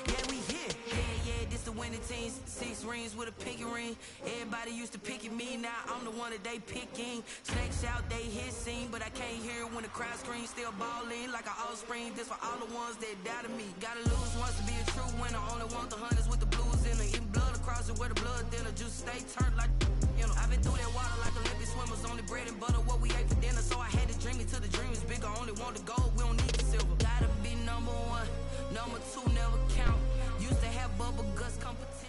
Yeah, we here. Yeah, this the winning teams. 6 rings with a pinky ring. Everybody used to pick at me, now I'm the one that they picking. Snakes out, they hit scene, but I can't hear it when the crowd screams. Still balling like an offspring. This for all the ones that doubted me. Gotta lose once to be a true winner. Only want the hunters with the blues in it. Even blood across it where the blood thinner. Juice stay turned like, you know. I've been through that water like Olympic swimmers. Only bread and butter, what we ate for dinner. So I had to dream it till the dream is bigger. Only want the gold, we don't need the silver. Gotta be number 1, number 2 never count. Used to have bubble guts competition.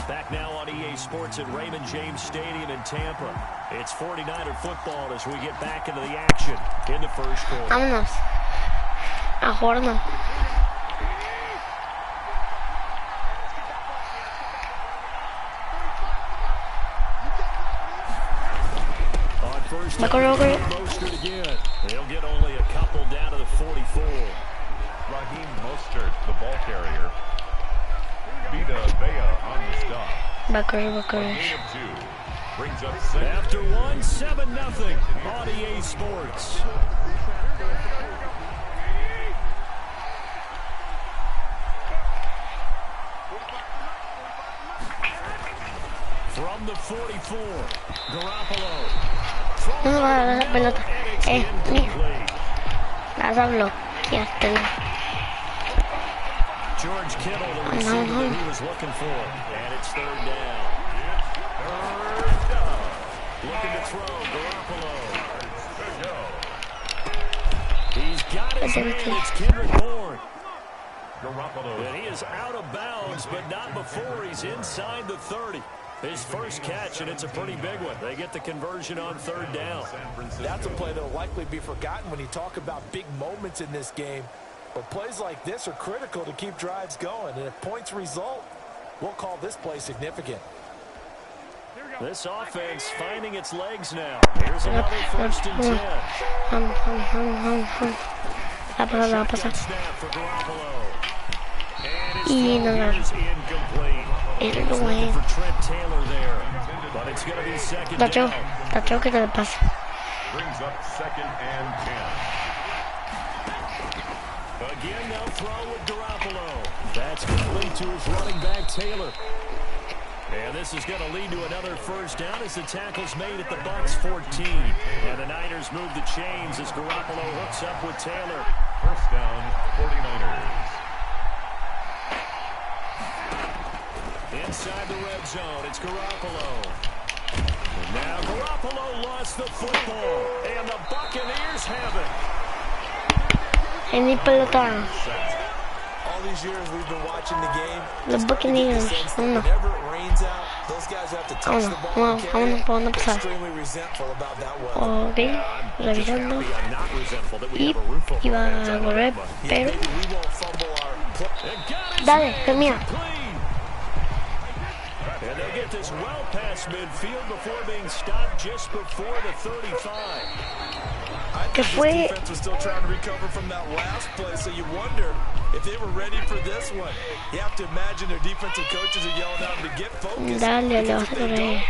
Back now on EA Sports at Raymond James Stadium in Tampa. It's 49er football as we get back into the action in the first quarter. Vámonos. A jugar no. Va con again. They'll get only a couple down to the 44. Raheem Mostert, the ball carrier. Vita Vea on the stop. Va correr. Brings up second. After 1, 7-0 on EA Sports. From the 44, Garoppolo. No va a dar esa pelota. La vas a bloquearte. George Kittle, the receiver that he was looking for. And it's third down. Third down. Looking to throw, Garoppolo. He's got his man, it's Kendrick Bourne. Garoppolo. And he is out of bounds, but not before he's inside the 30. His first catch, and it's a pretty big one. They get the conversion on third down. That's a play that will likely be forgotten when you talk about big moments in this game. But plays like this are critical to keep drives going. And if points result, we'll call this play significant. This offense finding its legs now. Here's another first and 10. La pasa. Y no la. Looking for Trent Taylor there. But it's going to be second down. Tacho que te le pasa. Brings up second and 10. Again, they'll throw with Garoppolo. That's complete to his running back, Taylor. And this is going to lead to another first down as the tackle's made at the Bucs 14. And the Niners move the chains as Garoppolo hooks up with Taylor. First down, 49ers. Inside the red zone, it's Garoppolo. And now Garoppolo lost the football. And the Buccaneers have it. Any pelota. All these years we've been watching the game. Los Buccaneers. Whenever it rains out, those guys have to touch the ball and carry it. They're extremely resentful about that weather. Ok, revisando. Y iba a correr, pero... Dale, que mía. And they get this well past midfield before being stopped just before the 35. Que fue... Defense was still trying to recover from that last play, so you wonder if they were ready for this one. You have to imagine their defensive coaches are yelling out to get focused. Dale, le vas a correr.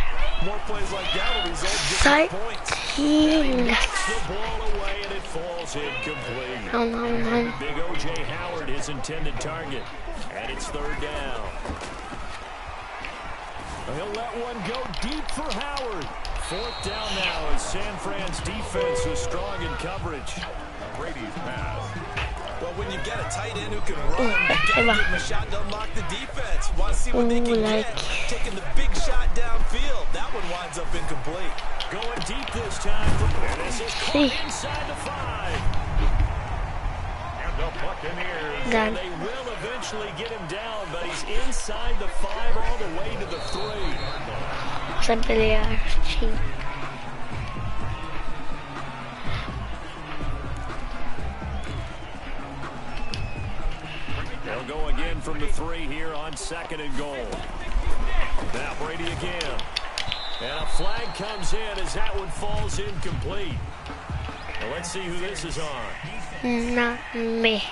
More plays like that will result in different points. The ball away and it falls incomplete. Big O.J. Howard, his intended target. And it's third down. He'll let one go deep for Howard. Fourth down now as San Fran's defense is strong in coverage. Brady's pass. Well, when you get a tight end who can run, you got to give him a shot to unlock the defense. Want to see what they can get. Taking the big shot downfield. That one winds up incomplete. Going deep this time. And this is caught inside the 5. And the Buccaneers. And they will eventually get him down, but he's inside the 5 all the way to the 3. Se pelear, sí. They'll go again from the 3 here on second and goal. Now Brady again. And a flag comes in as that one falls incomplete. Now let's see who this is on. No me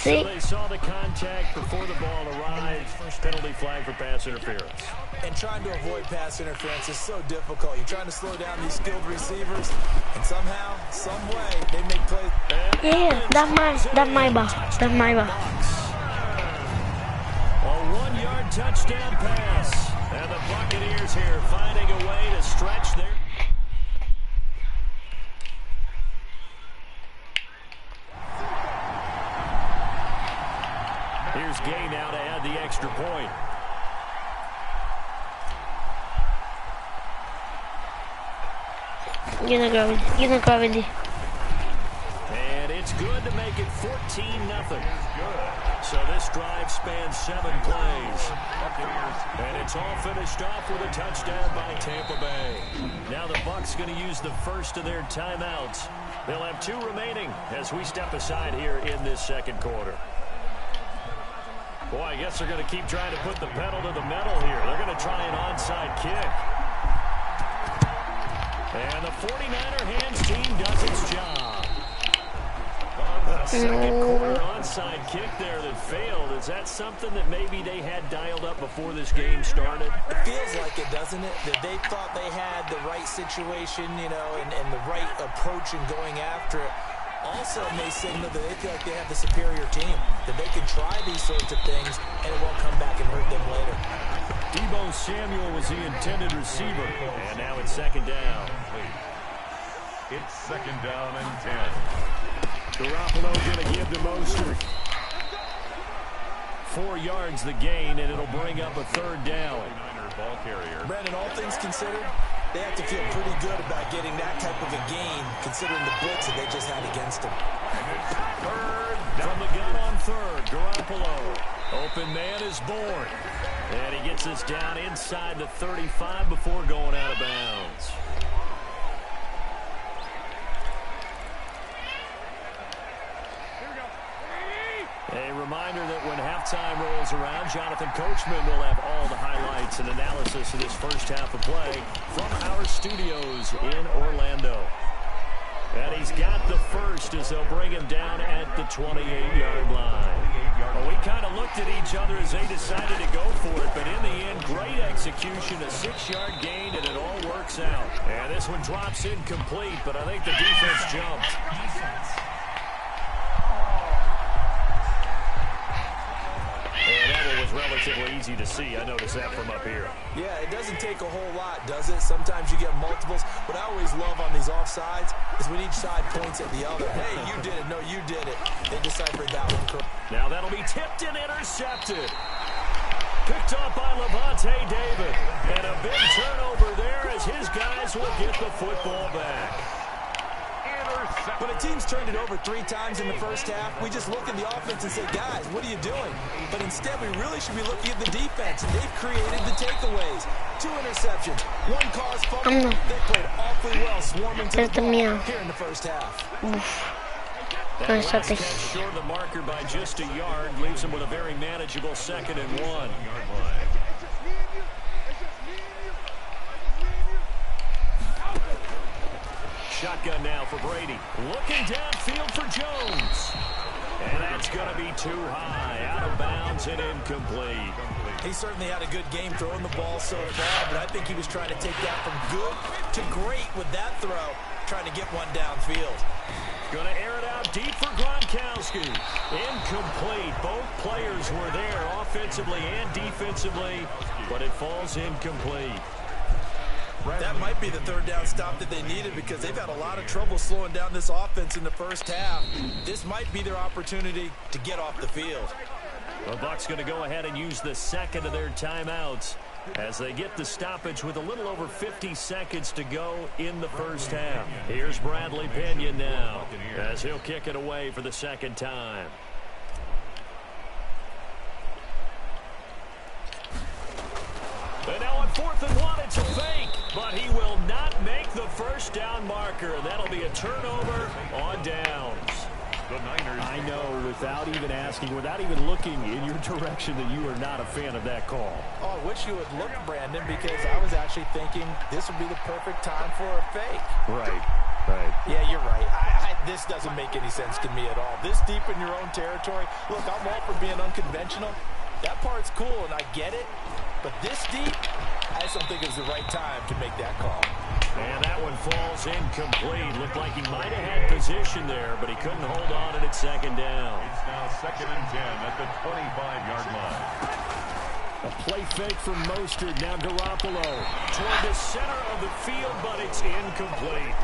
Sí. They saw the contact before the ball arrived. Penalty flag for pass interference. And trying to avoid pass interference is so difficult. You're trying to slow down these skilled receivers, and somehow, some way, they make plays. Yeah, that's my ball. That's my ball. A 1-yard touchdown pass. And the Buccaneers here finding a way to stretch their... Here's Gay now to add the extra point. You're not gravity. And it's good to make it 14-0. So this drive spans 7 plays. And it's all finished off with a touchdown by Tampa Bay. Now the Bucs going to use the first of their timeouts. They'll have 2 remaining as we step aside here in this second quarter. Boy, I guess they're going to keep trying to put the pedal to the metal here. They're going to try an onside kick. And the 49er hands team does its job. A second quarter onside kick there that failed. Is that something that maybe they had dialed up before this game started? It feels like it, doesn't it? That they thought they had the right situation, you know, and the right approach in going after it. Also may signal that they feel like they have the superior team, that they can try these sorts of things and it won't come back and hurt them later. Deebo Samuel was the intended receiver, and now it's second down. It's second down and 10. Garoppolo going to give to Mostert. 4 yards the gain, and it'll bring up a third down. Ball carrier. Brandon, all things considered, they have to feel pretty good about getting that type of a gain, considering the blitz that they just had against them. Third from the gun on third. Garoppolo. Open man is born. And he gets us down inside the 35 before going out of bounds. A reminder that when halftime rolls around, Jonathan Coachman will have all the highlights and analysis of this first half of play from our studios in Orlando. And he's got the first as they'll bring him down at the 28-yard line. Well, we kind of looked at each other as they decided to go for it, but in the end, great execution, a 6-yard gain, and it all works out. And this one drops incomplete, but I think the defense jumped. And that one was relatively easy to see. I noticed that from up here. Yeah, it doesn't take a whole lot, does it? Sometimes you get multiples. What I always love on these offsides is when each side points at the other. Hey, you did it. No, you did it. They deciphered that one correct. Now that'll be tipped and intercepted. Picked up by Levante David. And a big turnover there as his guys will get the football back. When a team's turned it over 3 times in the first half, we just look at the offense and say, guys, what are you doing? But instead, we really should be looking at the defense. They've created the takeaways. 2 interceptions, 1 caused fumble. They played awfully well, swarming to the ball here in the first half. That last catch short of the marker by just a yard leaves him with a very manageable 2nd and 1. Shotgun now for Brady. Looking downfield for Jones. And that's going to be too high. Out of bounds and incomplete. He certainly had a good game throwing the ball so far, but I think he was trying to take that from good to great with that throw, trying to get one downfield. Going to air it out deep for Gronkowski. Incomplete. Both players were there offensively and defensively, but it falls incomplete. That might be the 3rd down stop that they needed because they've had a lot of trouble slowing down this offense in the first half. This might be their opportunity to get off the field. The Bucs going to go ahead and use the 2nd of their timeouts as they get the stoppage with a little over 50 seconds to go in the first half. Here's Bradley Pinion now as he'll kick it away for the 2nd time. And now on 4th and 1, it's a fake, but he will not make the first down marker. That'll be a turnover on downs. The Niners. I know, without even asking, without even looking in your direction, that you are not a fan of that call. Oh, I wish you would look, Brandon, because I was actually thinking this would be the perfect time for a fake. Right. Right. Yeah, you're right. This doesn't make any sense to me at all. This deep in your own territory. Look, I'm all for being unconventional. That part's cool, and I get it. But this deep, I just don't think it's the right time to make that call. And that one falls incomplete. Looked like he might have had position there, but he couldn't hold on at second down. It's now 2nd and 10 at the 25-yard line. A play fake from Mostert. Now Garoppolo toward the center of the field, but it's incomplete.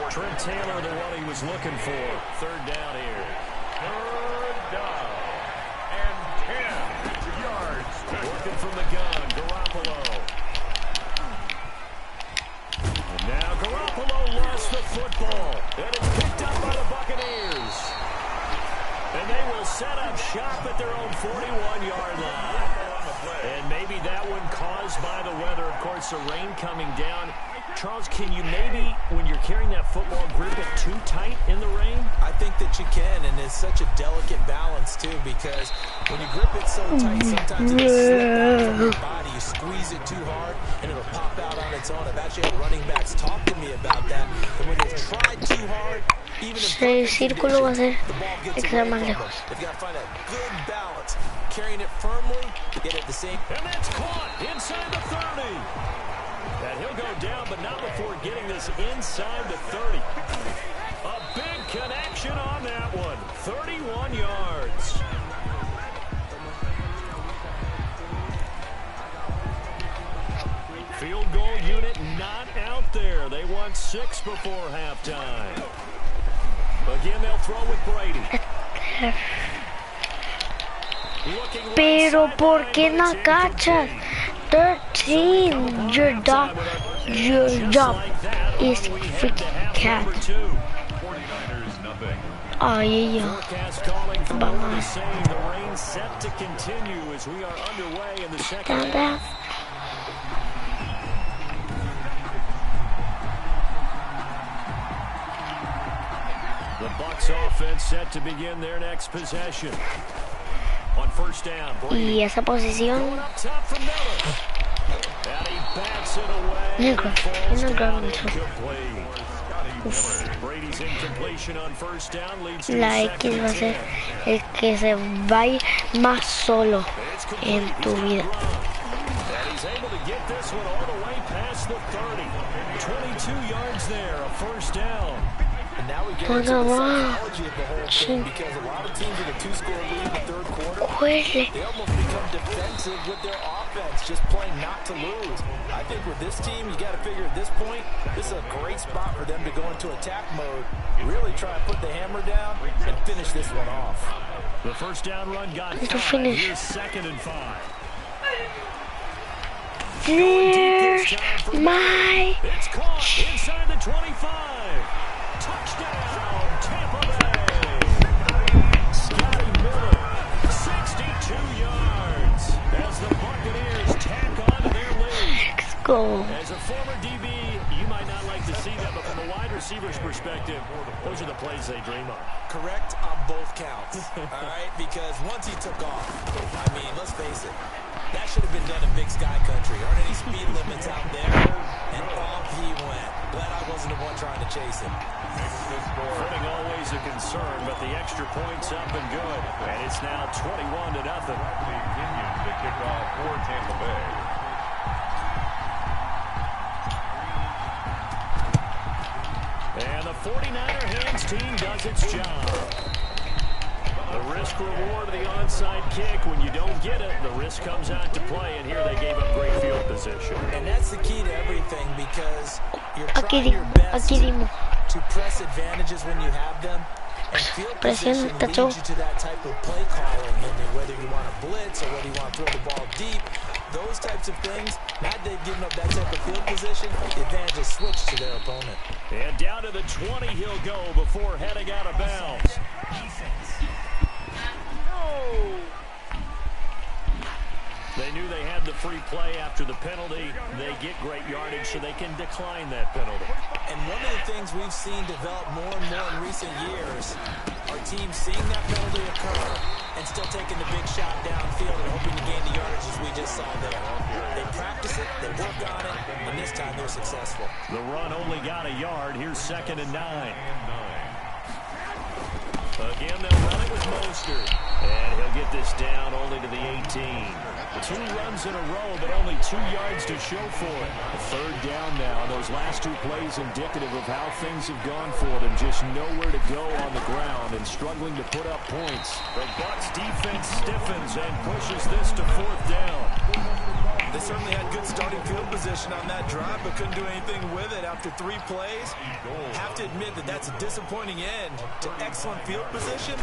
Trent Taylor, the one he was looking for. 3rd down here. 3rd down and 10 yards. Working from the gun, Garoppolo. And now Garoppolo lost the football. And it's picked up by the Buccaneers. And they will set up shop at their own 41-yard line. And maybe that one caused by the weather. Of course, the rain coming down. Charles, can you maybe, when you're carrying that football, grip it too tight in the rain? I think that you can, and it's such a delicate balance, too, because when you grip it so tight, sometimes it'll slip out from your body. You squeeze it too hard, and it'll pop out on its own. I've actually had running backs talk to me about that. And when they've tried too hard, even in perfect círculo va a ser conditions, the ball gets extra away más from them. lejos. They've got to find that good balance, carrying it firmly, yet at the same And that's caught inside the 30. And he'll go down, but not before getting this inside the 30. A big connection on that one. 31 yards. Field goal unit not out there. They want 6 before halftime. Again, they'll throw with Brady. Pero ¿por qué no cachas? 13. Your job is freaking cat. 49ers nothing. Ay, Forecast calling for more of the vamos. same. The rain set to continue as we are underway in the second half. The Bucs offense set to begin their next possession. On 1st down, Brady. Y esa posición. Going up top for Miller. And he backs it away. Negro, And falls negro down mucho. incomplete. Uf. Brady's incompletion on 1st down leads to La a X 2nd va a and ser 10. el que se va a ir más solo It's complete. en tu vida. And he's able to get this one all the way past the 30. 22 yards there, a 1st down. And now we get Pues into the no, psychology of the whole thing, because a lot of teams with a 2-score lead in the 3rd quarter, Juele. they almost become defensive with their offense, just playing not to lose. I think with this team, you got to figure at this point, this is a great spot for them to go into attack mode, really try and put the hammer down and finish this one off. The 1st down run got To 5. finish. Here's 2nd and 5. There's my It's caught inside the 25. Touchdown, Tampa Bay. Scotty Miller, 62 yards as the Buccaneers tack on to their lead. Let's go. As a former DB, you might not like to see that, but from a wide receiver's perspective, those are the plays they dream of. Correct on both counts, all right? Because once he took off, I mean, let's face it, that should have been done in Big Sky Country. Aren't any speed limits out there? And off he went. Glad I wasn't the one trying to chase him. Footing always a concern, but the extra point's up and good. And it's now 21-0. Opinion to kick off for Tampa Bay. And the 49er hands team does its job. The risk reward of the onside kick. When you don't get it, the risk comes out to play. And here they gave up great field position. And that's the key to everything, because you're Aquí trying your best dimos. to press advantages when you have them. And field Presión, position tacho. leads you to that type of play calling. I mean, whether you want to blitz or whether you want to throw the ball deep, those types of things, now they've given up that type of field position, the advantage is switched to their opponent. And down to the 20 he'll go before heading out of bounds. They knew they had the free play after the penalty. They get great yardage so they can decline that penalty. And one of the things we've seen develop more and more in recent years Our team seeing that penalty occur and still taking the big shot downfield and hoping to gain the yardage as we just saw there. They practice it, they work on it, and this time they're successful. The run only got a yard. Here's 2nd and 9. Again, they'll run it with Mostert. And he'll get this down only to the 18. 2 runs in a row, but only 2 yards to show for it. A 3rd down now. Those last 2 plays indicative of how things have gone for them. Just nowhere to go on the ground and struggling to put up points. The Bucs defense stiffens and pushes this to 4th down. They certainly had good starting field position on that drive, but couldn't do anything with it after 3 plays. Have to admit that that's a disappointing end to excellent field position.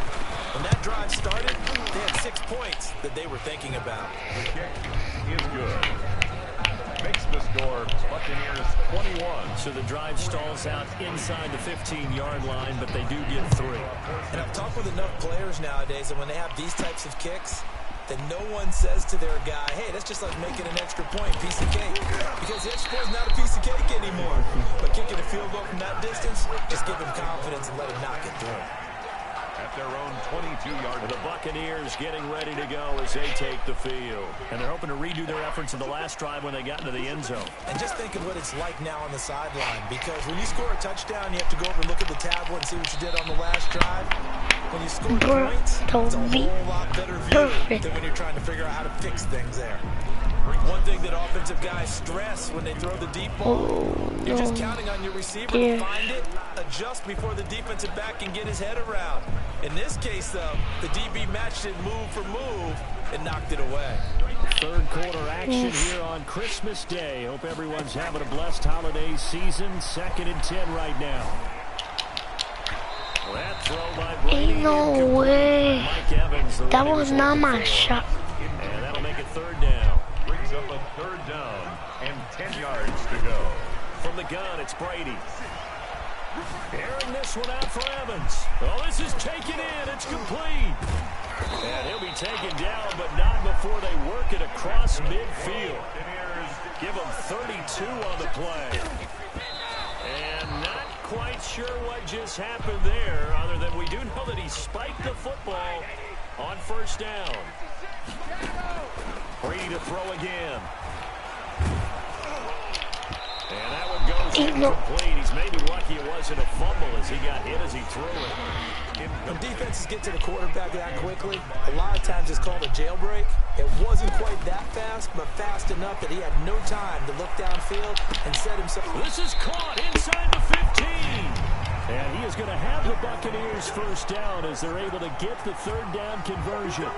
When that drive started, they had 6 points that they were thinking about. The kick is good. Makes the score Buccaneers 21. So the drive stalls out inside the 15-yard line, but they do get 3. And I've talked with enough players nowadays that when they have these types of kicks, that no one says to their guy, hey, that's just like making an extra point, piece of cake. Because the extra point is not a piece of cake anymore. But kicking a field goal from that distance, just give him confidence and let him knock it through. At their own 22-yard line. The Buccaneers getting ready to go as they take the field. And they're hoping to redo their efforts in the last drive when they got into the end zone. And just think of what it's like now on the sideline. Because when you score a touchdown, you have to go over and look at the tablet and see what you did on the last drive. When you score points, it's a whole lot better view than when you're trying to figure out how to fix things there. One thing that offensive guys stress when they throw the deep ball, you're just counting on your receiver to find it, adjust before the defensive back can get his head around. In this case, though, the DB matched it move for move and knocked it away. 3rd quarter action here on Christmas Day. Hope everyone's having a blessed holiday season. 2nd and 10 right now. That throw by Brady. Ain't no way. Mike Evans, That was not my shot. And that'll make it 3rd down. Brings up a 3rd down and 10 yards to go. From the gun, it's Brady. Airing this one out for Evans. Oh, this is taken in. It's complete. And he'll be taken down, but not before they work it across midfield. Give him 32 on the play. And not quite sure what just happened there, other than we do know that he spiked the football on 1st down. Brady to throw again. And that one goes incomplete. He's maybe lucky it wasn't a fumble as he got hit as he threw it. When defenses get to the quarterback that quickly, a lot of times it's called a jailbreak. It wasn't quite that fast, but fast enough that he had no time to look downfield and set himself. This is caught inside the 15. And he is going to have the Buccaneers 1st down as they're able to get the 3rd down conversion.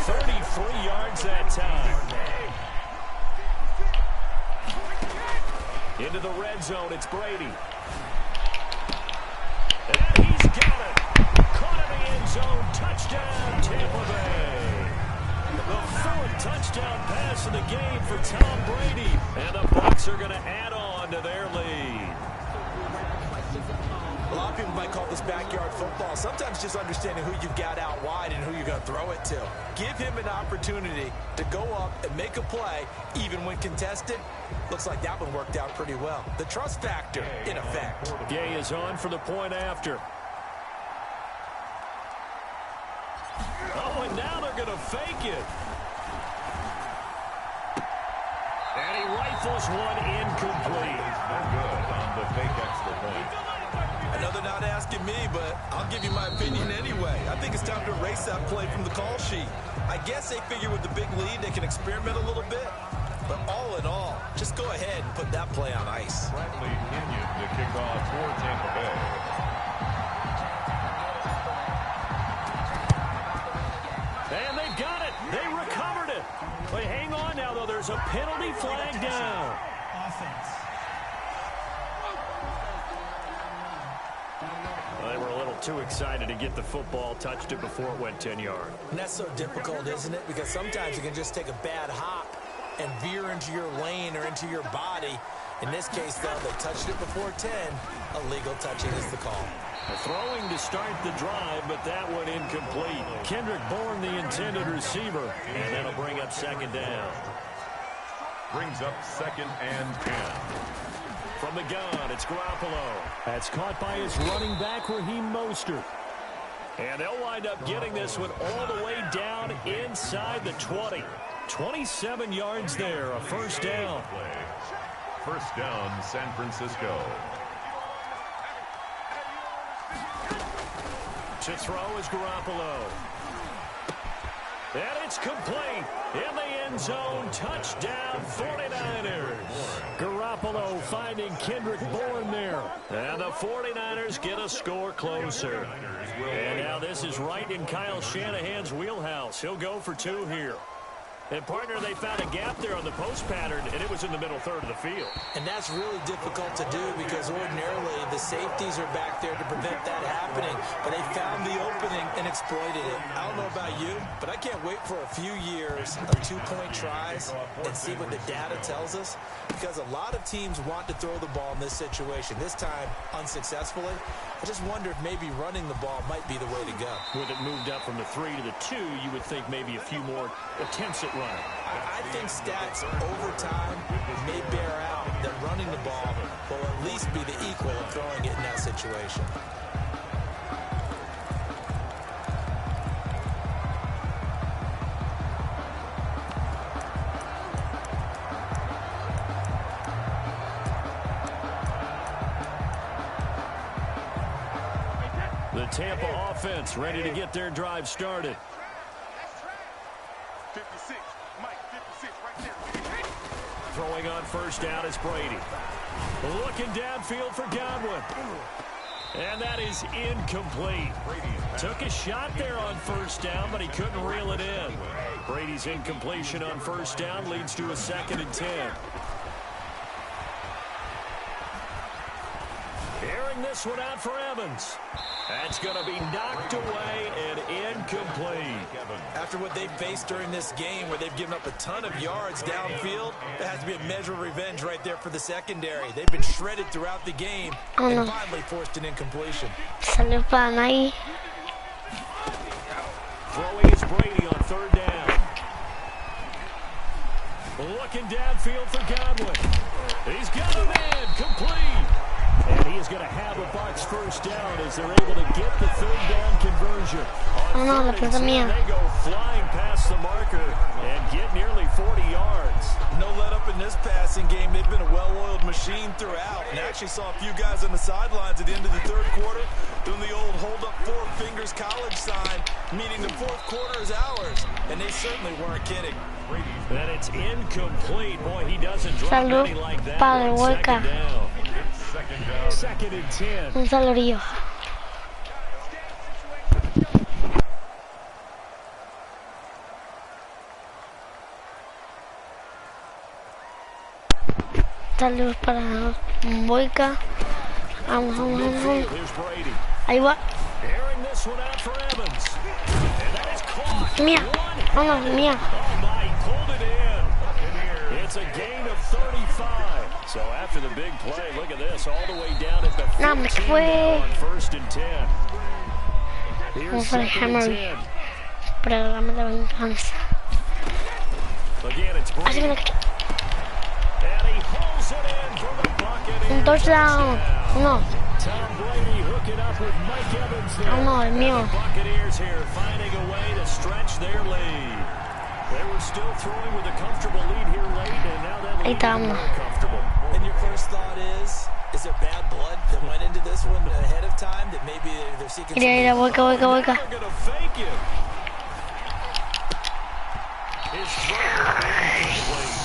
33 yards that time. Into the red zone, it's Brady. And he's got it. Caught in the end zone. Touchdown, Tampa Bay. The 4th touchdown pass of the game for Tom Brady. And the Bucs are going to add on to their lead. A lot of people might call this backyard football. Sometimes just understanding who you've got out wide and who you're going to throw it to. Give him an opportunity to go up and make a play, even when contested. Looks like that one worked out pretty well. The trust factor, in effect. Gay is on for the point after. Oh, and now they're going to fake it. And he rifles one incomplete. No good on the fake extra point. I know they're not asking me, but I'll give you my opinion anyway. I think it's time to erase that play from the call sheet. I guess they figure with the big lead they can experiment a little bit. But all in all, just go ahead and put that play on ice. Bradley Pinion to kick off for Tampa Bay. And they've got it. They recovered it. But hang on now, though. There's a penalty flag down. Offense. They were a little too excited to get the football, touched it before it went 10 yards. And that's so difficult, isn't it? Because sometimes you can just take a bad hop and veer into your lane or into your body. In this case, though, they touched it before 10. Illegal touching is the call. Throwing to start the drive, but that one incomplete. Kendrick Bourne, the intended receiver, and that'll bring up 2nd down. Brings up 2nd and 10. From the gun, it's Garoppolo. That's caught by his running back, Raheem Mostert. And they'll wind up getting this one all the way down inside the 20. 27 yards there, a first down. First down, San Francisco. To throw is Garoppolo. And it's complete. In the end zone, touchdown 49ers. Garoppolo finding Kendrick Bourne there. And the 49ers get a score closer. And now this is right in Kyle Shanahan's wheelhouse. He'll go for 2 here. And, partner, they found a gap there on the post pattern, and it was in the middle third of the field. And that's really difficult to do because ordinarily the safeties are back there to prevent that happening. But they found the opening and exploited it. I don't know about you, but I can't wait for a few years of 2-point tries and see what the data tells us. Because a lot of teams want to throw the ball in this situation, this time unsuccessfully. I just wonder if maybe running the ball might be the way to go. With it moved up from the 3 to the 2, you would think maybe a few more attempts at running. I think stats over time may bear out that running the ball will at least be the equal of throwing it in that situation. The Tampa offense ready to get their drive started. 56, Mike, 56, right there. Throwing on first down is Brady. Looking downfield for Godwin. And that is incomplete. Took a shot there on first down, but he couldn't reel it in. Brady's incompletion on first down leads to a 2nd and 10. Airing this one out for Evans. That's going to be knocked away and incomplete. After what they've faced during this game where they've given up a ton of yards downfield, that has to be a measure of revenge right there for the secondary. They've been shredded throughout the game and finally forced an incompletion. Salió para ahí. Throwing is Brady on 3rd down. Looking downfield for Godwin. He's got him in. Complete. And he is going to have a Bucs first down as they're able to get the 3rd down conversion. Oh no, la pelota mía. They go flying past the marker and get nearly 40 yards. No let up in this passing game. They've been a well-oiled machine throughout. And I actually saw a few guys on the sidelines at the end of the 3rd quarter doing the old hold up 4 fingers college sign, meaning the 4th quarter is ours. And they certainly weren't kidding. And it's incomplete. Boy, he doesn't drop any like that. Padre Hueca. 2nd and 10. Un saludo. Saludos para Boica. Vamos, vamos, vamos. Ahí va. Mía. Vamos, mía. It's a gain of 35. So after the big play, look at this, all the way down at the 15 on 1st and 10. Here's 2nd and 10. Programa de venganza. Again, it's Brady. And he pulls it in for the bucket. Un touchdown. No. Tom Brady hooking up with Mike Evans there. Oh no, el mío. The Buccaneers here finding a way to stretch their lead. They were still throwing with a comfortable lead here late, and now that lead is more comfortable. And your first thought is there bad blood that went into this one ahead of time that maybe they're seeking? Mira, Boica. They're going to fake it. His throw is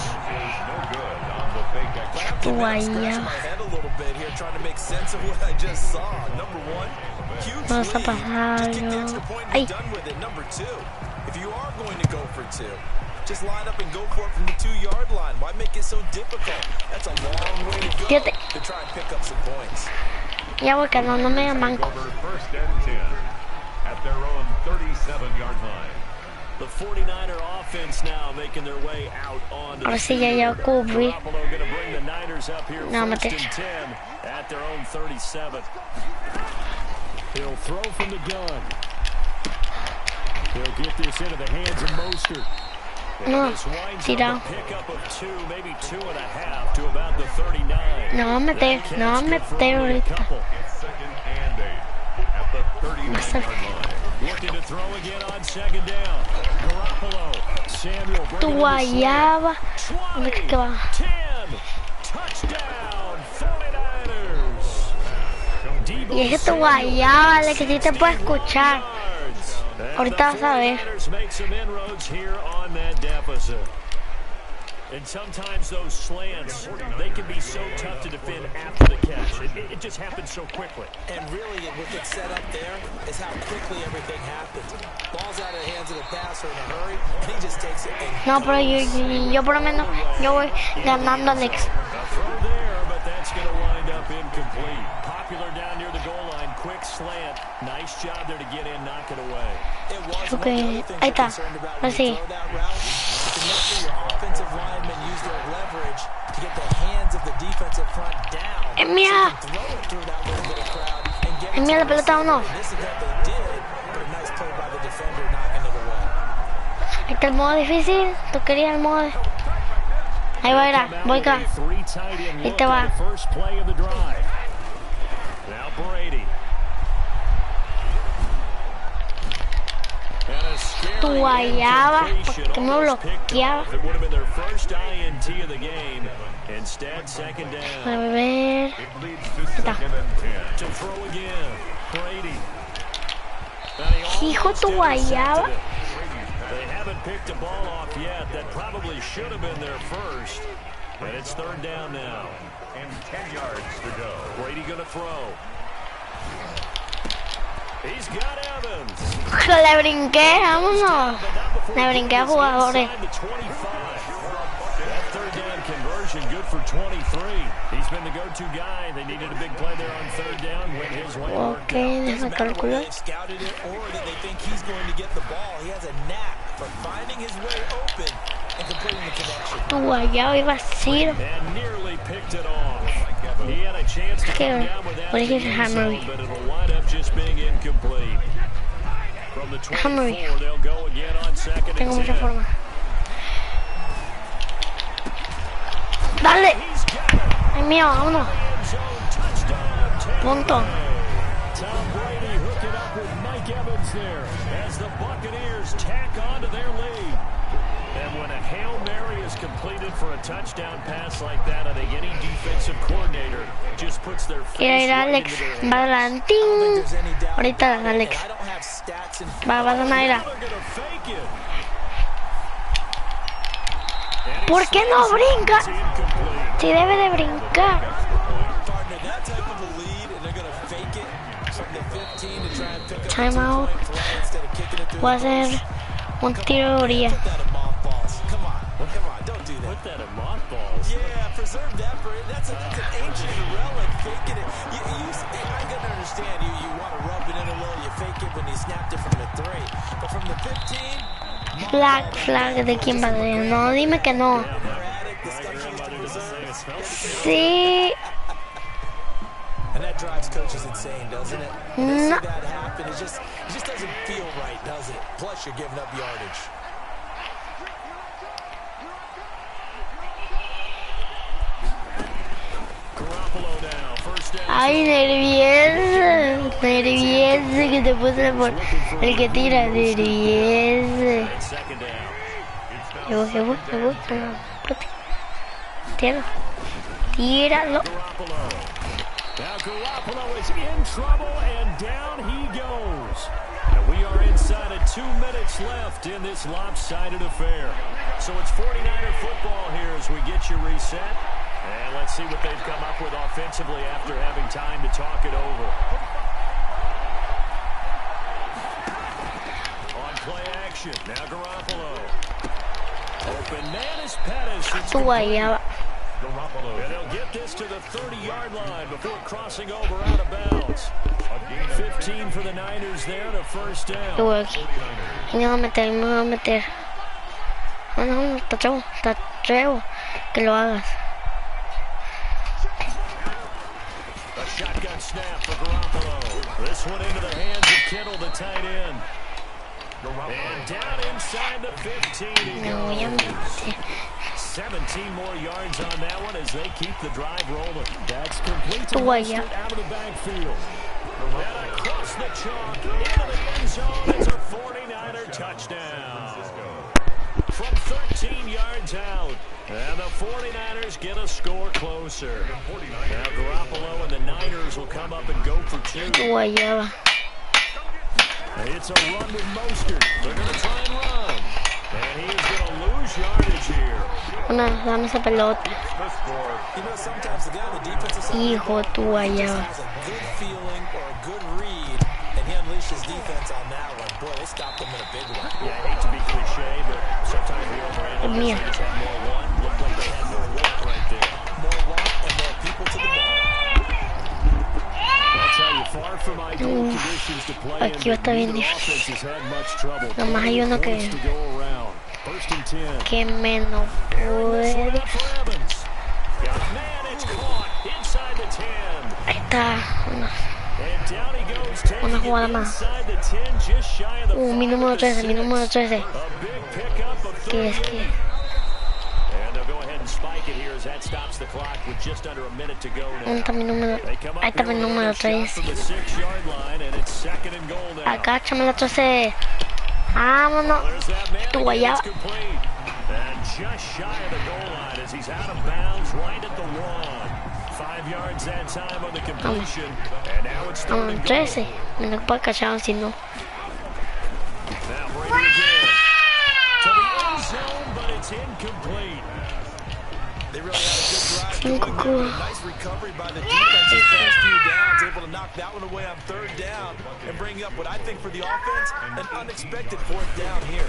no good on the fake execution. I'm scratching my head a little bit here, trying to make sense of what I just saw. Number 1, huge lead. Just kick the extra point and be done with it. Number 2. If you are going to go for 2, just line up and go for it from the 2-yard line. Why make it so difficult? That's a long way to go to try and pick up some points. Ya voy, que no me llaman. First and 10 at their own 37-yard line. The 49er offense now making their way out on the Ahora sí ya cubrí. Garoppolo going to bring the Niners up here No, 1st and 10 at their own 37. He'll throw from the gun. He'll get this into the hands of Mostert. No, tira. Pickup of 2, maybe 2.5 to about the 39. No va a meter ahorita. Second and 8 at the 39-yard line. Looking to throw again on second down. Garoppolo. Samuel Tu guayaba. ¿Dónde es que va? 10. Touchdown, 49ers. Y es que tu guayaba, de que sí te puedo escuchar. Ahorita vas a ver. Make some inroads here on that deficit. And sometimes those slants, they can be so tough to defend after the catch. It just happens so quickly. And really, what gets set up there is how quickly everything happens. Ball's out of the hands of the passer in a hurry, and he just takes it. No, pero yo por lo menos, yo voy ganando, Alex. A throw there, but that's going to wind up incomplete. Popular down near the goal line, quick slant. Nice job there to get in, knock it away. Okay, ahí está. Así. Offensive linemen use their leverage to get the hands of the defensive front down. Es mía. Es mía la pelota o no. Ahí está el modo difícil. Tú querías el modo. Ahí va, era. Voy acá. Ahí te va. Tu guayaba, porque me bloqueaba. A ver. Está. Hijo, tu guayaba. They haven't picked a ball off yet. That probably should have been their first. And it's third down now. And 10 yards to go. Brady going to throw. He's got Evans. Le brinqué, vámonos. Le brinqué a jugadores. That third down conversion good for 23. He's been the go-to guy. They needed a big play there on third down. Went his way. Okay, déjame calcular. They scouted it or that they think he's going to get the ball. He has a knack for finding his way open and completing the connection. Tu guayaba iba a ser. And nearly picked it off. He had a chance to come down with that, but it'll wind up just being incomplete. From the 24, they'll go again on second and 10. Dale. Ay, mío, vámonos. Punto. Tom Brady hooking up with Mike Evans there as the Buccaneers tack onto their lead. And when a Hail Mary is completed for a touchdown pass like that, I think any defensive coordinator just puts their face right Alex, into their va adelantín. Ahorita, Alex. Va a ganar. ¿Por qué no brinca? Si debe de brincar. Time out. Voy a hacer un tiro de orilla. Put that in mothballs. Yeah, preserve that for that's an ancient relic. Faking it. I can understand you want to rub it in a little. You fake it when you snapped it from the 3, but from the 15. Flag de quién va a ser. No, dime que no. Sí. And that drives coaches insane, doesn't it? No. See that happen. It just doesn't feel right, does it? Plus, you're giving up yardage. Ay, nervioso que te puse por el que tira, nervioso. Tíralo. Now Garoppolo is in trouble, and down he goes. And we are inside of 2 minutes left in this lopsided affair. So it's 49er football here as we get you reset. And let's see what they've come up with offensively after having time to talk it over. On play action, now Garoppolo. Open man is Pettis. Tu guayaba. And they'll get this to the 30-yard line before crossing over out of bounds. 15 for the Niners there to first down. Yo voy aquí. Y me voy a meter. No, te atrevo que lo hagas. A shotgun snap for Garoppolo. This one into the hands of Kittle, the tight end. And down inside the 15 he goes. 17 more yards on that one as they keep the drive rolling. That's complete to Mustard out of the backfield. And across the chalk into the end zone. It's a 49er touchdown. From 13 yards out. And the 49ers get a score closer. Now Garoppolo and the Niners will come up and go for two. Guayaba. It's a run with Mostert. They're going to try and run. And he is going to lose yardage here. Dame esa pelota. You know, sometimes the guy on the defensive side Hijo tu guayaba. has a good feeling or a good read, and he unleashes defense on that one. Boy, they stopped him in a big one. Yeah, I hate to be cliche, but sometimes we overanalyze. They just have more one. Looked like they had more walk right there. More walk and more people to the ball. I'll tell you, far from ideal conditions to play in, Aquí va a estar bien neither difícil. offense has had much trouble. Nomás hay uno que, Points to go around. First and 10. que menos puede. Got man, it's caught inside the 10. Ahí está. And down he goes, taking Una it jugada más. inside the 10, just shy of the Mi número 13, mi 5 número to 13. 6. A big pickup of ¿Qué 38. es que? And they'll go ahead and spike it here as that stops the clock with just under a minute to go now. ¿Dónde está mi número? They come up Ahí está here mi with número another shot 13. from the 6-yard line, and it's second and goal now. Agáchame la 13. Vámonos. There's that man Tu again, guayaba. it's complete. And just shy of the goal line as he's out of bounds right at the 1. 5 yards that time on the completion. And now it's third and goal. 13. Me lo puedo cachar si no. Now Brady again. To the end zone, but it's incomplete. They really had a good drive. Cinco going there. Nice recovery by the defense these past few downs. Able to knock that one away on third down and bring up what I think for the offense, an unexpected fourth down here.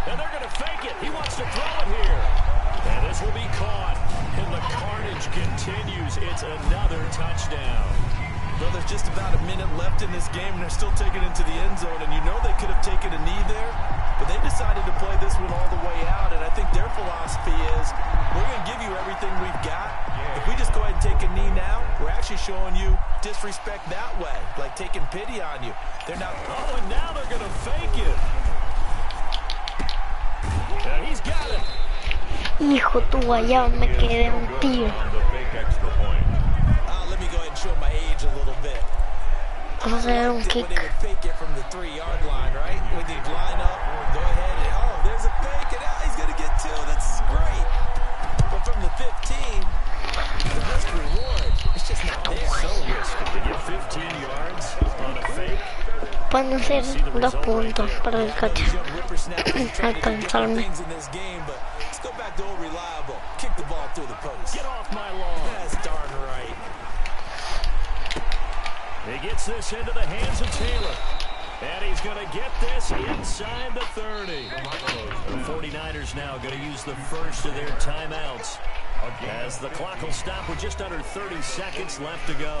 And they're going to fake it. He wants to throw it here. And this will be caught. And the carnage continues. It's another touchdown. Well, there's just about a minute left in this game, and they're still taking it into the end zone. And you know they could have taken a knee there, but they decided to play this one all the way out. And I think their philosophy is, we're going to give you everything we've got. If we just go ahead and take a knee now, we're actually showing you disrespect that way, like taking pity on you. They're not. Oh, and now they're going to fake it. And he's got it. Hijo tu guayaba, me quedé un tiro. Let me go ahead and show my age a little bit. Vamos a hacer un When kick. they would fake it from the 3-yard line, right? When they'd line up, go ahead and, oh, there's a fake, and now he's going to get 2. That's great. But from the 15, the risk reward, it's just not there. So risky to get 15 yards on a fake. Pueden ser 2 puntos para el cacho. Alcanzarme. Things in this game, but let's go back to old reliable. Kick the ball through the post. Get off my lawn. That's darn right. He gets this into the hands of Taylor. And he's going to get this inside the 30. The 49ers now going to use the first of their timeouts as the clock will stop with just under 30 seconds left to go.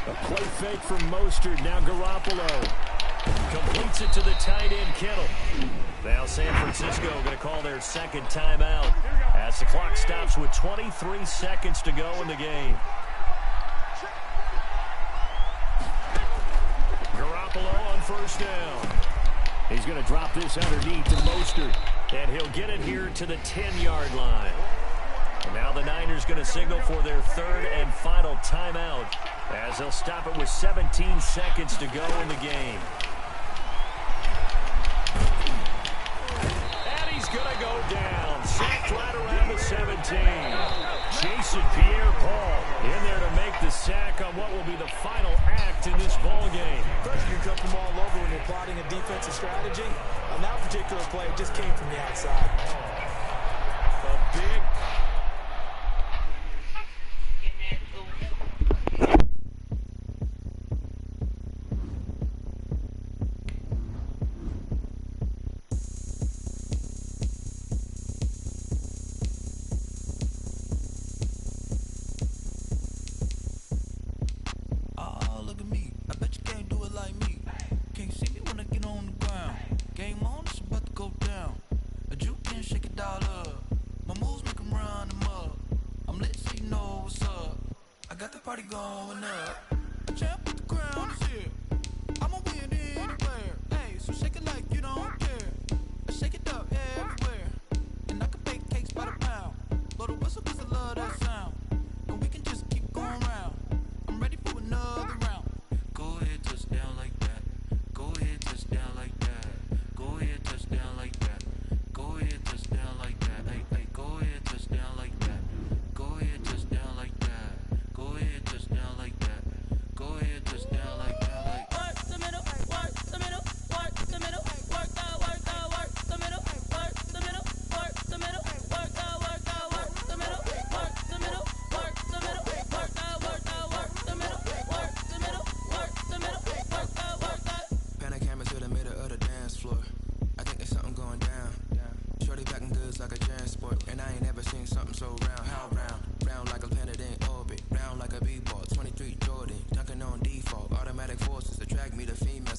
A play fake from Mostert. Now Garoppolo completes it to the tight end, Kittle. Now San Francisco going to call their second timeout as the clock stops with 23 seconds to go in the game. Garoppolo on first down. He's going to drop this underneath to Mostert, and he'll get it here to the 10-yard line. And now the Niners going to signal for their third and final timeout as they'll stop it with 17 seconds to go in the game. And he's going to go down. Sacked right around the 17. Jason Pierre-Paul in there to make the sack on what will be the final act in this ball game. First, you cut them all over when you're plotting a defensive strategy. On that particular play, it just came from the outside. A big... Party going up. A champ with the crown is here. I'm a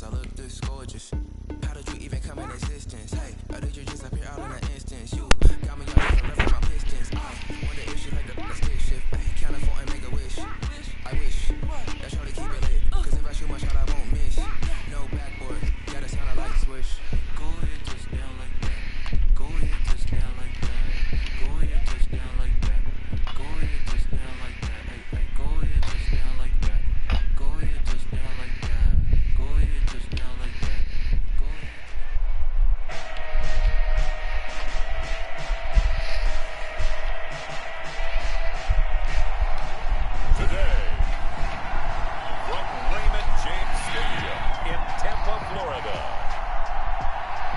I look this gorgeous. How did you even come in existence? Hey, or did you just appear out in an instance? You got me all different left my pistons. I wonder if she like the stick shift. Count it for and make a wish. I wish that y'all to keep it lit. Cause if I shoot my shot, I won't miss. No backboard, gotta sound a light switch. Go ahead, touch down like that. Go ahead, touch down like that. Go ahead, touch down like that. Go ahead, touch down like that. Hey, go ahead, touch down like that. Go ahead, touch down like that. Go ahead, touch down like that. Go ahead. Today, from Raymond James Stadium in Tampa, Florida,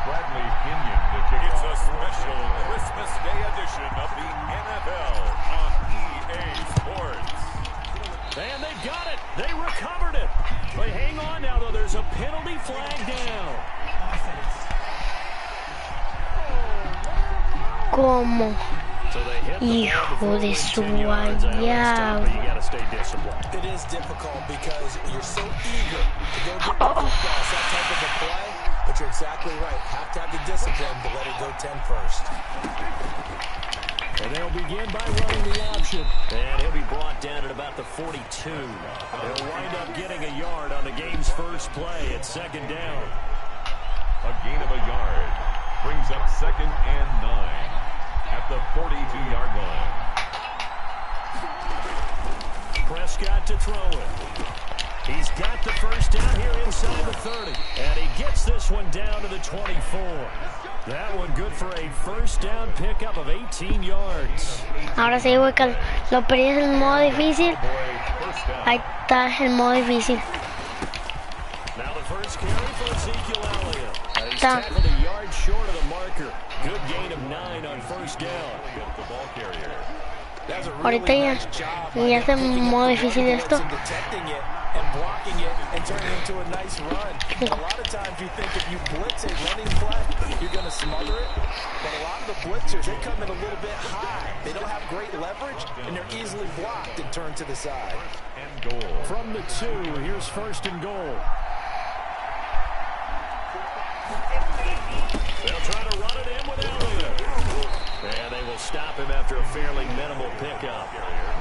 Bradley Kenyon to kick off. It's a special Christmas Day edition of the NFL on EA Sports. And they've got it. They recovered it. But hang on now, though. There's a penalty flag down. ¿Cómo? So they hit the ball Hijo before de it su went 10 yards. I understand, but you got to stay disciplined. It is difficult because you're so eager to go get the football, that type of a play, but you're exactly right. Have to have the discipline to let it go 10 first. And they'll begin by running the option. And he'll be brought down at about the 42. They'll wind up getting a yard on the game's first play at second down. A gain of a yard brings up 2nd and 9 at the 42-yard line. Prescott to throw it. He's got the first down here inside the 30. And he gets this one down to the 24. That one good for a first down pickup of 18 yards. Ahora sí, güey, que lo perdí en el modo difícil. Ahí está el modo difícil. Now the first carry for Ezekiel Elliott. He's tackled a yard short of the marker. Good gain of 9 on first down. The ball carrier. Ahorita ya es el modo difícil esto. And blocking it and turning it into a nice run. A lot of times you think if you blitz a running play, you're going to smother it. But a lot of the blitzers, they come in a little bit high. They don't have great leverage, and they're easily blocked and turned to the side. And goal. From the 2, here's first and goal. They'll try to run it in with Elliott. And they will stop him after a fairly minimal pickup.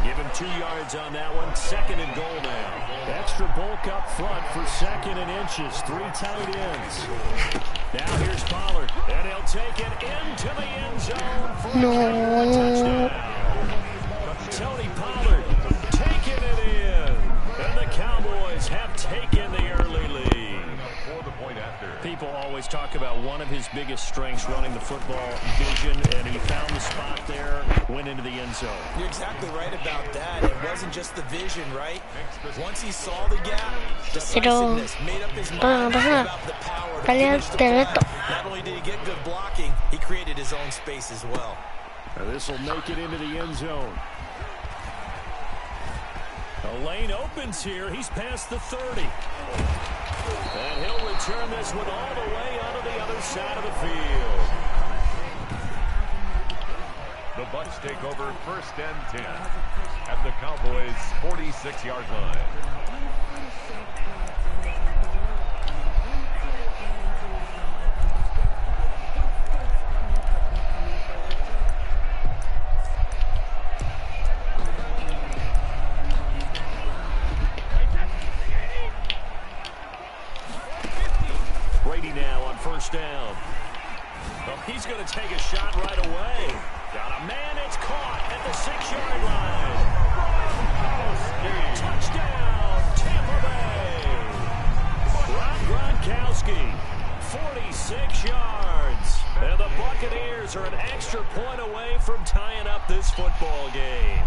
Give him 2 yards on that one. 2nd and goal now. Extra bulk up front for 2nd and inches. 3 tight ends. Now here's Pollard. And he'll take it into the end zone for a touchdown. Tony Pollard taking it in. And the Cowboys have taken the early lead. People always talk about one of his biggest strengths running the football, vision, and he found the spot there, went into the end zone. You're exactly right about that. It wasn't just the vision, right? Once he saw the gap, decisiveness, made up his mind about the power to finish the play. Not only did he get good blocking, he created his own space as well. Now this will make it into the end zone. The lane opens here. He's past the 30. And he'll return this one all the way onto the other side of the field. The Bucs take over 1st and 10 at the Cowboys' 46-yard line. First down. Well, he's going to take a shot right away. Got a man, it's caught at the 6-yard line. Touchdown, Tampa Bay. Rob Gronkowski, 46 yards. And the Buccaneers are an extra point away from tying up this football game.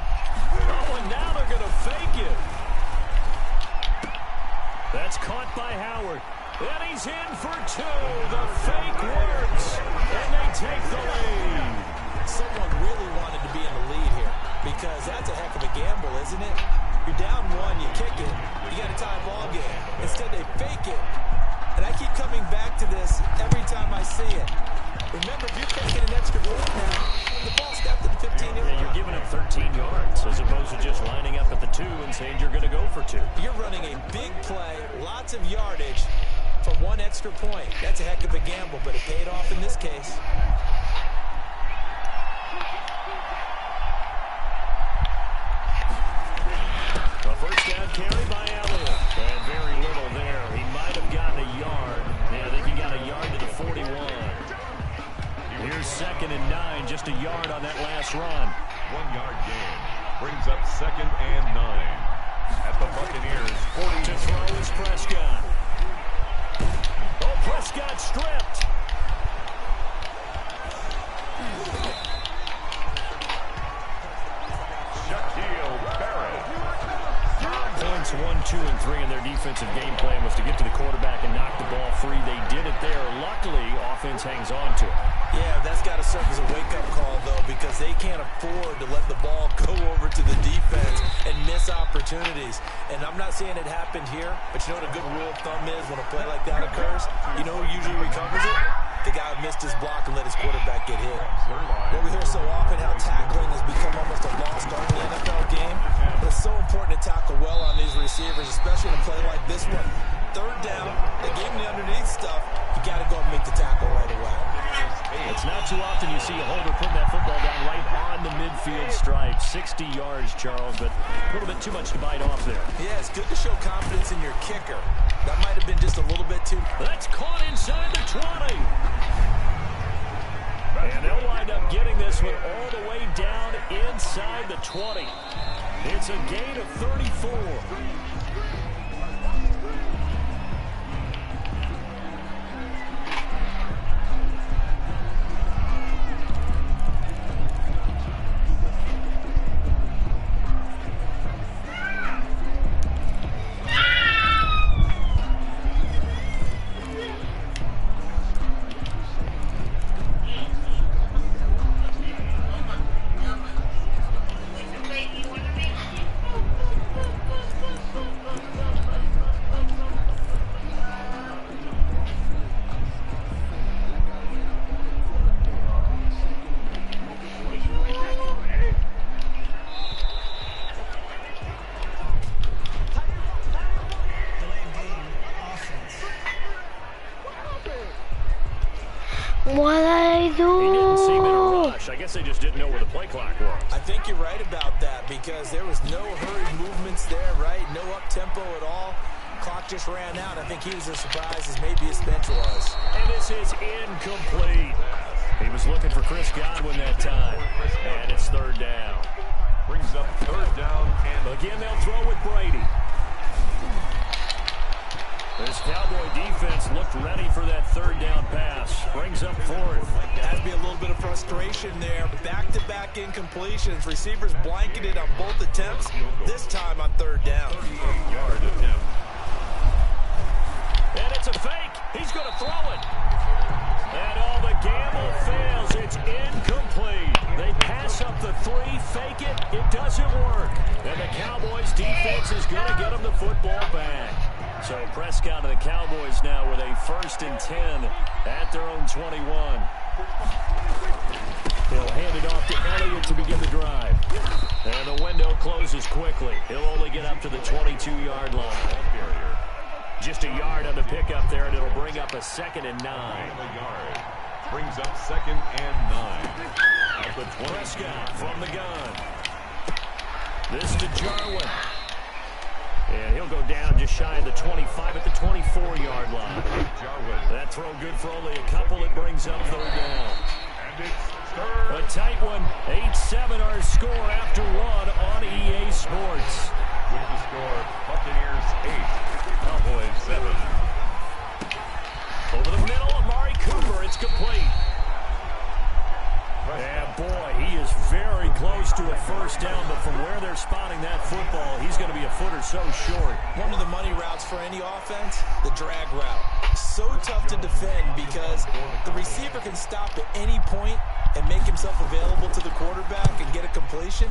Oh, and now they're going to fake it. That's caught by Howard. And he's in for 2. The fake works. And they take the lead. Someone really wanted to be in the lead here because that's a heck of a gamble, isn't it? You're down 1, you kick it, you got a tie ball game. Instead, they fake it. And I keep coming back to this every time I see it. Remember, if you're taking an extra point now, the ball stepped at the 15-yard line. You're giving up 13 yards as opposed to just lining up at the 2 and saying you're going to go for 2. You're running a big play, lots of yardage, for extra point. That's a heck of a gamble, but it paid off in this case. A first down carry by Elliott. And very little there. He might have gotten a yard. Yeah, I think he got a yard to the 41. Here's 2nd and 9, just a yard on that last run. 1-yard gain brings up 2nd and 9 at the Buccaneers 40. To throw is Prescott. Oh, Prescott stripped. Shaquille Barrett. Points 1, 2, and 3 in their defensive game plan was to get to the quarterback and knock the ball free. They did it there. Luckily, offense hangs on to it. Yeah, that's got to serve as a wake-up call, though, because they can't afford to let the ball go over to the defense and miss opportunities. And I'm not saying it happened here, but you know what a good rule of thumb is when a play like that occurs? You know who usually recovers it? The guy who missed his block and let his quarterback get hit. What we hear so often, how tackling has become almost a lost art in the NFL game. But it's so important to tackle well on these receivers, especially in a play like this one. 3rd down, they gave him the underneath stuff. You got to go and make the tackle right away. It's not too often you see a holder putting that football down right on the midfield stripe. 60 yards, Charles, but a little bit too much to bite off there. Yeah, it's good to show confidence in your kicker. That might have been just a little bit too... That's caught inside the 20. And they'll wind up getting this one all the way down inside the 20. It's a gain of 34. What I do? He didn't seem in a rush. I guess they just didn't know where the play clock was. I think you're right about that because there was no hurried movements there, right? No up-tempo at all. Clock just ran out. I think he was as surprised as maybe his bench was. And this is incomplete. He was looking for Chris Godwin that time. And it's 3rd down. Brings up 3rd down and Again, they'll throw with Brady. This Cowboy defense looked ready for that 3rd down pass. Brings up 4th. Has to be a little bit of frustration there. Back-to-back incompletions. Receivers blanketed on both attempts. This time on 3rd down. 38-yard attempt. And it's a fake. He's going to throw it. And all the gamble fails. It's incomplete. They pass up the 3, fake it. It doesn't work. And the Cowboys defense is going to get them the football back. So Prescott and the Cowboys now with a 1st and 10 at their own 21. He'll hand it off to Elliott to begin the drive. And the window closes quickly. He'll only get up to the 22-yard line. Just a yard on the pickup there, and it'll bring up a 2nd and 9. Brings up 2nd and 9 at the 20. Prescott from the gun. This to Jarwin. And he'll go down just shy of the 25 at the 24-yard line. That throw good for only a couple. It brings up 3rd down. And it's 3rd. A tight one. 8-7 our score after 1 on EA Sports. With the score, Buccaneers 8, Cowboys 7. Over the middle, Amari Cooper. It's complete. Yeah, boy, he is very close to a 1st down, but from where they're spotting that football, he's going to be a foot or so short. One of the money routes for any offense, the drag route. So tough to defend because the receiver can stop at any point and make himself available to the quarterback and get a completion.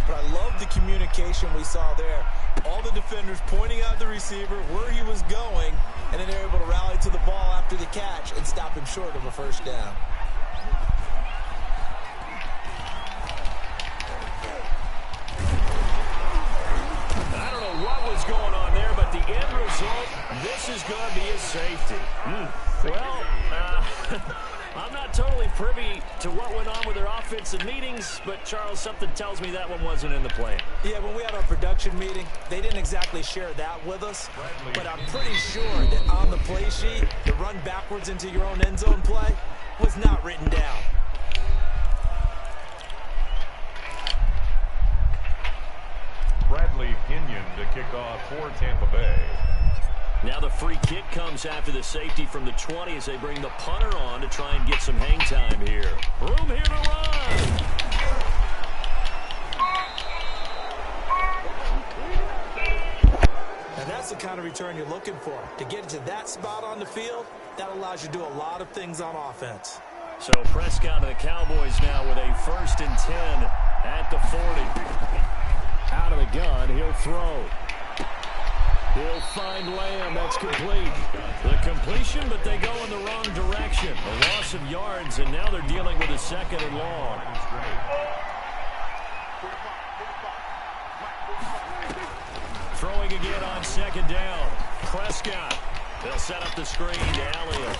But I love the communication we saw there. All the defenders pointing out the receiver, where he was going, and then they're able to rally to the ball after the catch and stop him short of a 1st down. What was going on there, but the end result result, this is going to be a safety. Well, I'm not totally privy to what went on with their offensive meetings, but, Charles, something tells me that one wasn't in the plan. Yeah, when we had our production meeting, they didn't exactly share that with us, but I'm pretty sure that on the play sheet, the run backwards into your own end zone play was not written down. Bradley Pinion to kick off for Tampa Bay. Now the free kick comes after the safety from the 20 as they bring the punter on to try and get some hang time here. Room here to run. Now that's the kind of return you're looking for. To get to that spot on the field, that allows you to do a lot of things on offense. So Prescott and the Cowboys now with a 1st and 10 at the 40. Out of the gun, he'll throw. He'll find Lamb. That's complete. The completion, but they go in the wrong direction. A loss of yards, and now they're dealing with a 2nd and long. Throwing again on 2nd down. Prescott. They'll set up the screen to Elliott.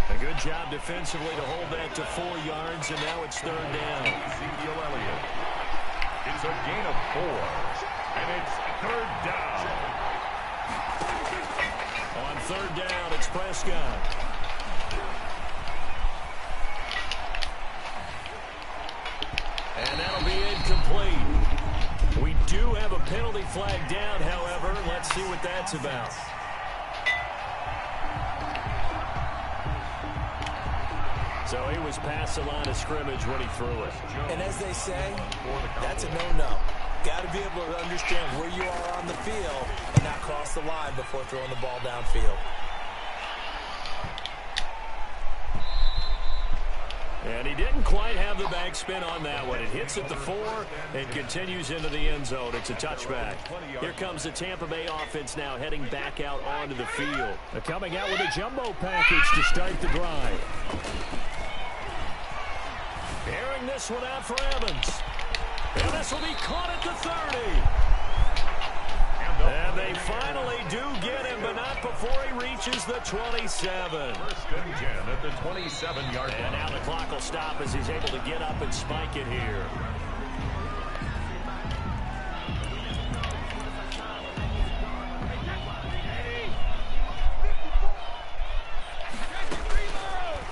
A good job defensively to hold that to 4 yards, and now it's 3rd down. Ezekiel Elliott. It's a gain of 4, and it's 3rd down. On 3rd down, it's Prescott. And that'll be incomplete. We do have a penalty flag down, however. Let's see what that's about. So he was past the line of scrimmage when he threw it. And as they say, that's a no-no. Got to be able to understand where you are on the field and not cross the line before throwing the ball downfield. And he didn't quite have the backspin on that one. It hits at the 4 and continues into the end zone. It's a touchback. Here comes the Tampa Bay offense now heading back out onto the field. They're coming out with a jumbo package to start the drive. Airing this one out for Evans. And this will be caught at the 30. And they finally do get him, but not before he reaches the 27. 1st and 10 at the 27-yard line. And now the clock will stop as he's able to get up and spike it here.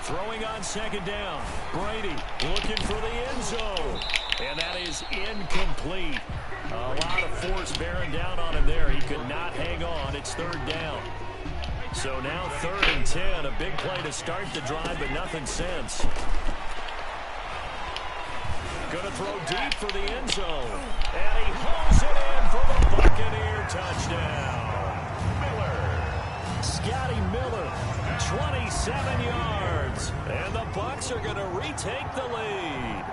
Throwing on 2nd down. Brady looking for the end zone. And that is incomplete. A lot of force bearing down on him there. He could not hang on. It's 3rd down. So now 3rd and 10. A big play to start the drive, but nothing since. Going to throw deep for the end zone. And he hauls it in for the Buccaneer touchdown. Miller. Scotty Miller. 27 yards. And the Bucs are going to retake the lead.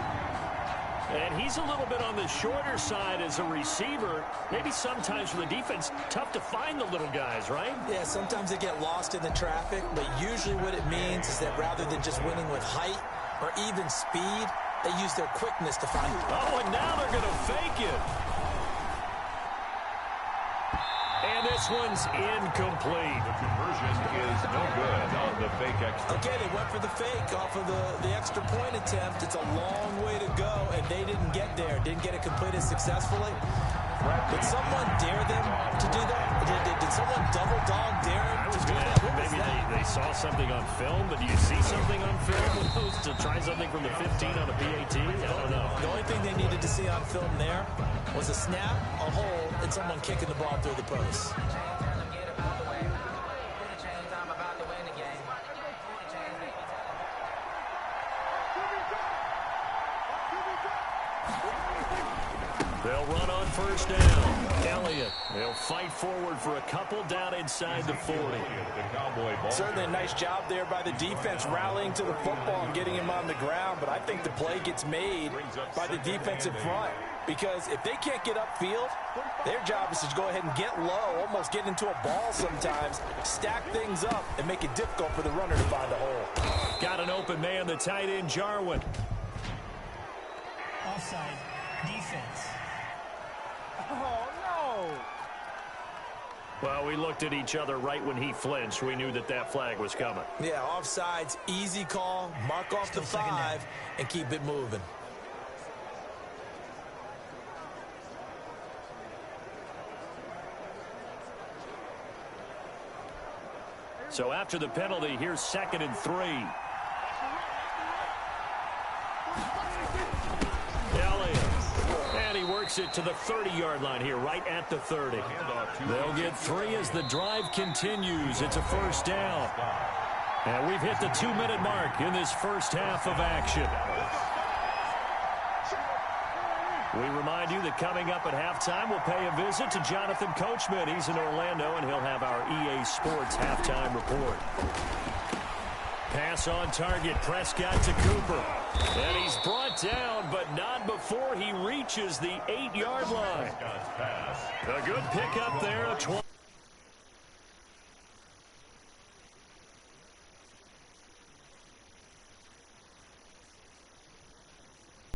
And he's a little bit on the shorter side as a receiver. Maybe sometimes for the defense, tough to find the little guys, right? Yeah, sometimes they get lost in the traffic, but usually what it means is that rather than just winning with height or even speed, they use their quickness to find it. Oh, and now they're going to fake it. And this one's incomplete. The conversion is no good on the fake extra. Okay, they went for the fake off of the extra point attempt. It's a long way to go, and they didn't get there. Didn't get it completed successfully. Did someone dare them to do that? Did someone double dog dare them to do that? Maybe they saw something on film, but do you see something on film to try something from the 15 on a PAT? I don't know. The only thing they needed to see on film there was a snap, a hold, and someone kicking the ball through the post. They'll run on 1st down. Elliott, they'll fight forward for a couple down inside the 40. Certainly a nice job there by the defense rallying to the football and getting him on the ground, but I think the play gets made by the defensive front because if they can't get upfield, their job is to go ahead and get low, almost get into a ball sometimes, stack things up, and make it difficult for the runner to find a hole. Got an open man, the tight end, Jarwin. Offside, defense. Oh, no. Well, we looked at each other right when he flinched. We knew that that flag was coming. Yeah, offsides, easy call. Mark off the 5 and keep it moving. So after the penalty, here's 2nd and 3. Elliott. And he works it to the 30-yard line here, right at the 30. They'll get 3 as the drive continues. It's a first down. And we've hit the 2-minute mark in this first half of action. We remind you that coming up at halftime, we'll pay a visit to Jonathan Coachman. He's in Orlando, and he'll have our EA Sports halftime report. Pass on target, Prescott to Cooper. And he's brought down, but not before he reaches the 8-yard line. A good pickup there.